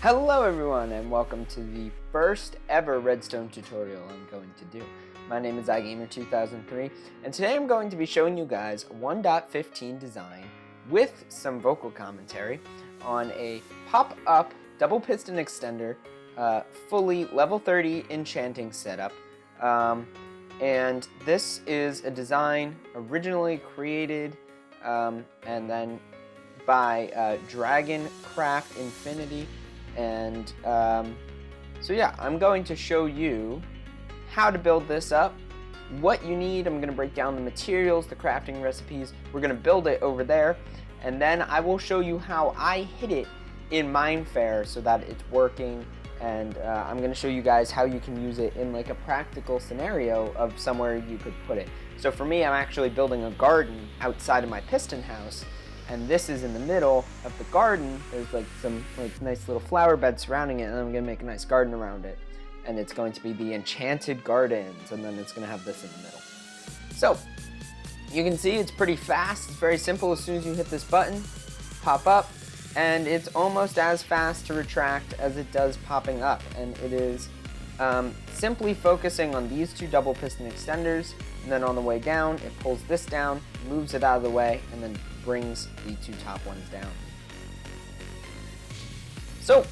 Hello everyone and welcome to the first ever Redstone tutorial I'm going to do. My name is iGamer2003 and today I'm going to be showing you guys a 1.15 design with some vocal commentary on a pop-up double piston extender, fully level 30 enchanting setup. And this is a design originally created and then by DragonCraft Infinity. And so yeah, I'm going to show you how to build this up, what you need. I'm going to break down the materials, the crafting recipes. We're going to build it over there, and then I will show you how I hid it in Minefair so that it's working, and I'm going to show you guys how you can use it in like a practical scenario of somewhere you could put it. So for me, I'm actually building a garden outside of my piston house, and this is in the middle of the garden. There's like some nice little flower beds surrounding it, and I'm gonna make a nice garden around it. And it's going to be the Enchanted Gardens, and then it's gonna have this in the middle. So, you can see it's pretty fast. It's very simple. As soon as you hit this button, pop up, and it's almost as fast to retract as it does popping up. And it is simply focusing on these two double piston extenders, and then on the way down, it pulls this down, moves it out of the way, and then brings the two top ones down. So,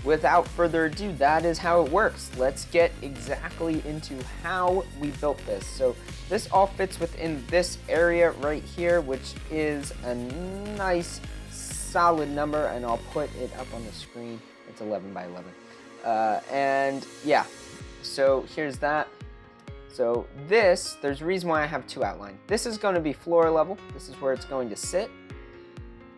without further ado, that is how it works. Let's get exactly into how we built this. So, this all fits within this area right here, which is a nice solid number, and I'll put it up on the screen. It's 11 by 11. And yeah, so here's that. So this, there's a reason why I have two outlined. This is going to be floor level. This is where it's going to sit.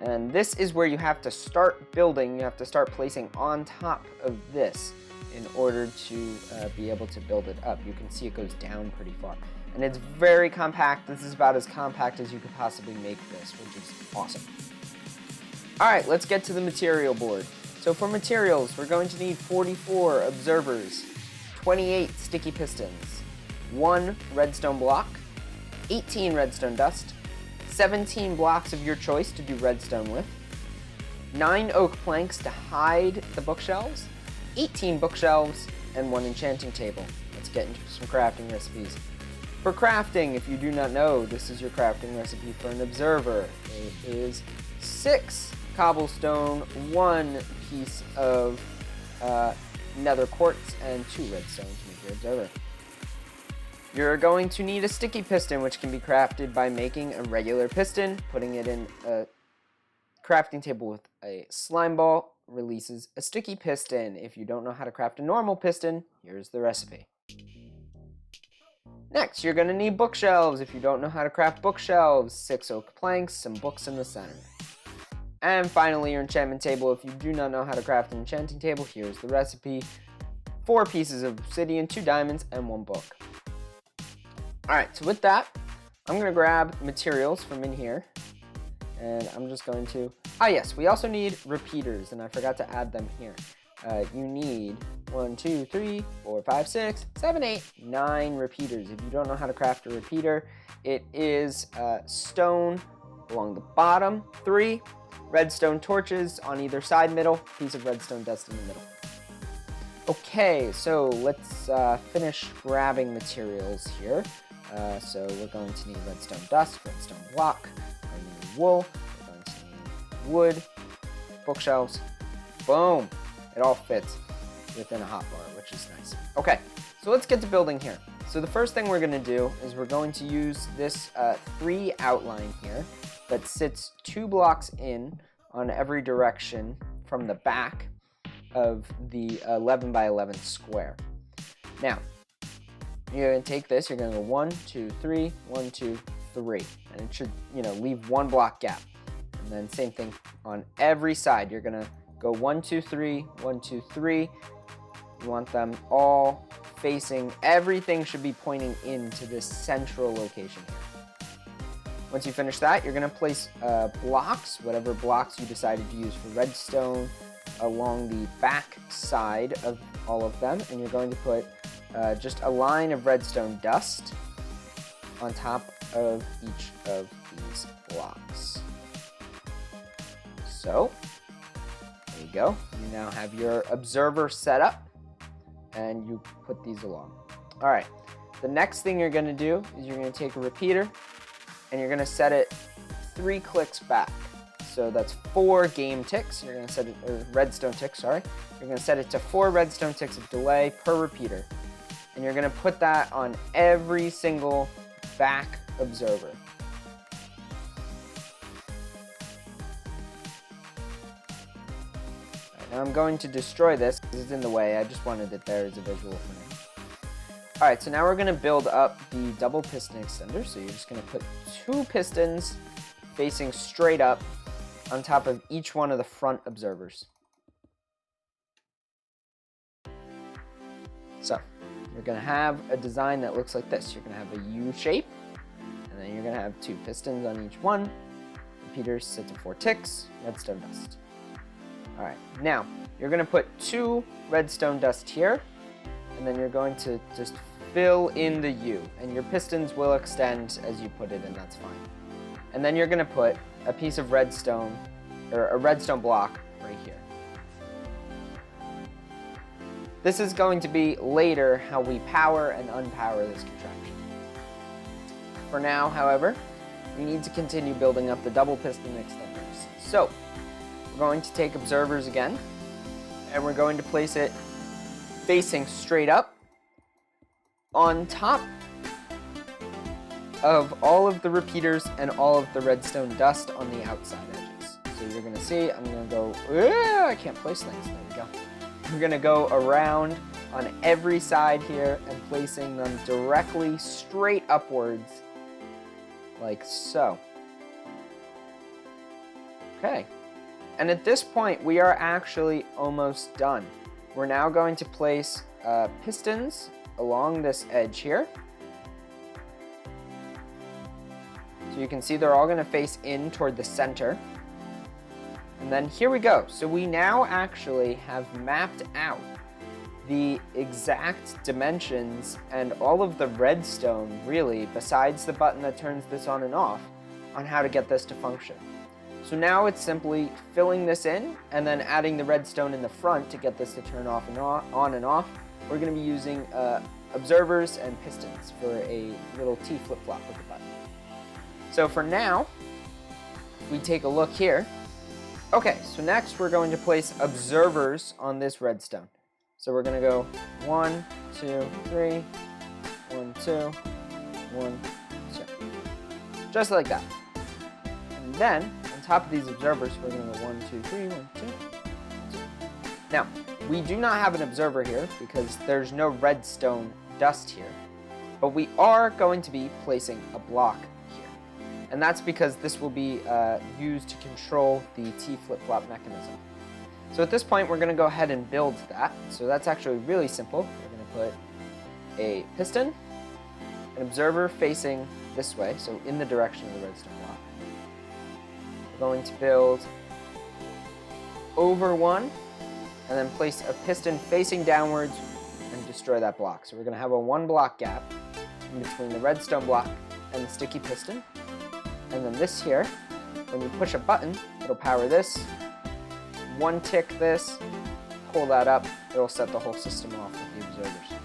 And this is where you have to start building. You have to start placing on top of this in order to be able to build it up. You can see it goes down pretty far. And it's very compact. This is about as compact as you could possibly make this, which is awesome. All right, let's get to the material board. So for materials, we're going to need 44 observers, 28 sticky pistons, 1 redstone block, 18 redstone dust, 17 blocks of your choice to do redstone with, 9 oak planks to hide the bookshelves, 18 bookshelves, and 1 enchanting table. Let's get into some crafting recipes. For crafting, if you do not know, this is your crafting recipe for an observer. It is 6 cobblestone, 1 piece of nether quartz, and 2 redstone to make your observer. You're going to need a sticky piston, which can be crafted by making a regular piston, putting it in a crafting table with a slime ball, releases a sticky piston. If you don't know how to craft a normal piston, here's the recipe. Next, you're going to need bookshelves. If you don't know how to craft bookshelves, 6 oak planks, some books in the center. And finally, your enchantment table. If you do not know how to craft an enchanting table, here's the recipe. 4 pieces of obsidian, 2 diamonds, and 1 book. Alright, so with that, I'm going to grab materials from in here, and I'm just going to... yes, we also need repeaters, and I forgot to add them here. You need 1, 2, 3, 4, 5, 6, 7, 8, 9 repeaters. If you don't know how to craft a repeater, it is stone along the bottom, 3 redstone torches on either side, middle, piece of redstone dust in the middle. Okay, so let's finish grabbing materials here. So we're going to need redstone dust, redstone block, we're going to need wool, we're going to need wood, bookshelves. Boom! It all fits within a hotbar, which is nice. Okay, so let's get to building here. So the first thing we're going to do is we're going to use this 3 outline here that sits 2 blocks in on every direction from the back of the 11 by 11 square. Now, you're going to take this, you're going to go 1, 2, 3, 1, 2, 3. And it should, leave 1 block gap. And then same thing on every side. You're going to go 1, 2, 3, 1, 2, 3. You want them all facing, everything should be pointing into this central location here. Once you finish that, you're going to place blocks, whatever blocks you decided to use for redstone, along the back side of all of them. And you're going to put just a line of redstone dust on top of each of these blocks. So, there we go. You now have your observer set up, and you put these along. All right, the next thing you're gonna do is you're gonna take a repeater, and you're gonna set it 3 clicks back. So that's 4 game ticks. You're gonna set it, or redstone ticks, sorry. You're gonna set it to 4 redstone ticks of delay per repeater. And you're gonna put that on every single back observer. Now I'm going to destroy this because it's in the way. I just wanted it there as a visual for now. Alright, so now we're going to build up the double piston extender. So you're just going to put 2 pistons facing straight up on top of each one of the front observers. So you're going to have a design that looks like this. You're going to have a U shape, and then you're going to have 2 pistons on each one. Repeaters set to 4 ticks, redstone dust. Alright, now you're going to put 2 redstone dust here, and then you're going to just fill in the U, and your pistons will extend as you put it in, that's fine. And then you're going to put a piece of redstone, or a redstone block right here. This is going to be later how we power and unpower this contraption. For now, however, we need to continue building up the double piston extenders. So, we're going to take observers again, and we're going to place it facing straight up on top of all of the repeaters and all of the redstone dust on the outside edges. So you're going to see, I'm going to go, I can't place things, there we go. We're going to go around on every side here and placing them directly straight upwards, like so. Okay. And at this point, we are actually almost done. We're now going to place pistons along this edge here. So you can see they're all going to face in toward the center. And then here we go. So we now actually have mapped out the exact dimensions and all of the redstone, really, besides the button that turns this on and off, on how to get this to function. So now it's simply filling this in and then adding the redstone in the front to get this to turn off and on and off. We're going to be using observers and pistons for a little T flip-flop with the button. So for now, we take a look here. Okay, so next we're going to place observers on this redstone. So we're going to go 1, 2, 3, 1, 2, 1, 2. Just like that. And then, on top of these observers, we're going to go 1, 2, 3, 1, 2, 2. Now, we do not have an observer here because there's no redstone dust here. But we are going to be placing a block here. And that's because this will be used to control the T flip-flop mechanism. So at this point, we're going to go ahead and build that. So that's actually really simple. We're going to put a piston, an observer facing this way, so in the direction of the redstone block. We're going to build over one, and then place a piston facing downwards and destroy that block. So we're going to have a 1 block gap in between the redstone block and the sticky piston. And then this here, when you push a button, it'll power this. 1 tick this, pull that up, it'll set the whole system off with the observers.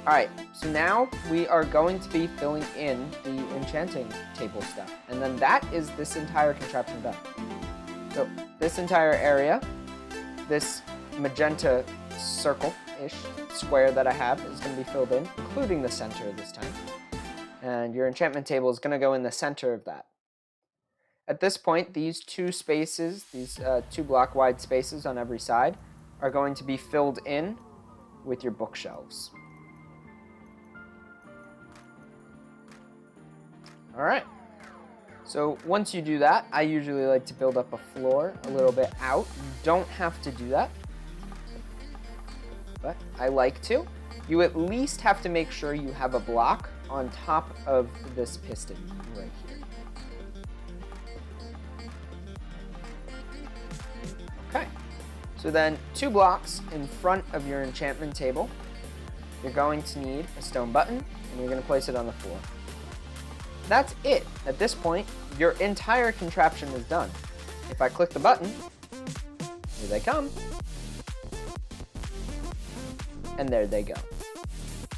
Alright, so now we are going to be filling in the enchanting table stuff. And then that is this entire contraption done. So this entire area, this magenta circle-ish square that I have is going to be filled in, including the center this time. And your enchantment table is going to go in the center of that. At this point, these 2 spaces, these 2 block wide spaces on every side, are going to be filled in with your bookshelves. Alright, so once you do that, I usually like to build up a floor a little bit out. You don't have to do that, but I like to. You at least have to make sure you have a block on top of this piston right here. Okay, so then 2 blocks in front of your enchantment table, you're going to need a stone button, and you're going to place it on the floor. That's it. At this point, your entire contraption is done. If I click the button, Here they come. And there they go.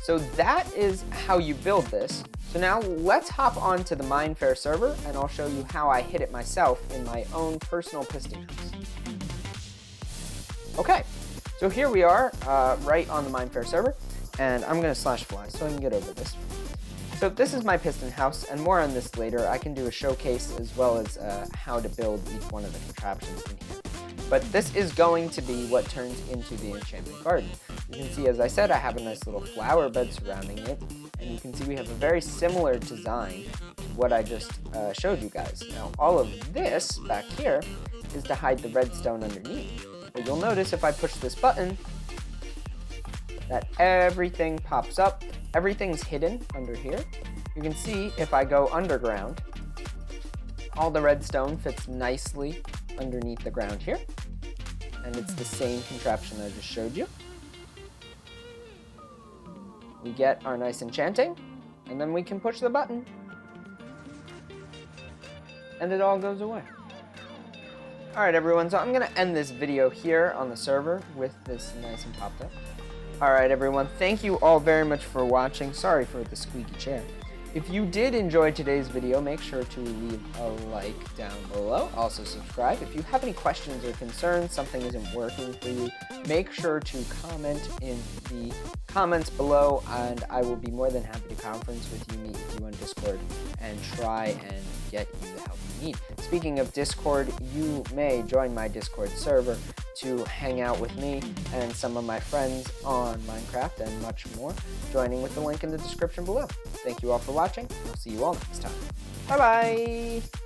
So that is how you build this. So now let's hop onto the Minefair server and I'll show you how I hit it myself in my own personal piston house. Okay, so here we are right on the Minefair server, and I'm gonna /fly so I can get over this. So this is my piston house, and more on this later. I can do a showcase as well as how to build each one of the contraptions in here. But this is going to be what turns into the enchantment garden. You can see, as I said, I have a nice little flower bed surrounding it, and you can see we have a very similar design to what I just showed you guys. Now, all of this back here is to hide the redstone underneath. But you'll notice if I push this button, that everything pops up. Everything's hidden under here. You can see if I go underground, all the redstone fits nicely underneath the ground here. And it's the same contraption I just showed you. We get our nice enchanting, and then we can push the button. And it all goes away. Alright everyone, so I'm going to end this video here on the server with this nice and popped up. Alright everyone, thank you all very much for watching. Sorry for the squeaky chair. If you did enjoy today's video, make sure to leave a like down below. Also subscribe. If you have any questions or concerns, something isn't working for you, make sure to comment in the comments below, and I will be more than happy to conference with you, meet with you on Discord, and try and get you the help you need. Speaking of Discord, you may join my Discord server to hang out with me and some of my friends on Minecraft and much more, joining with the link in the description below. Thank you all for watching. I'll see you all next time. Bye-bye!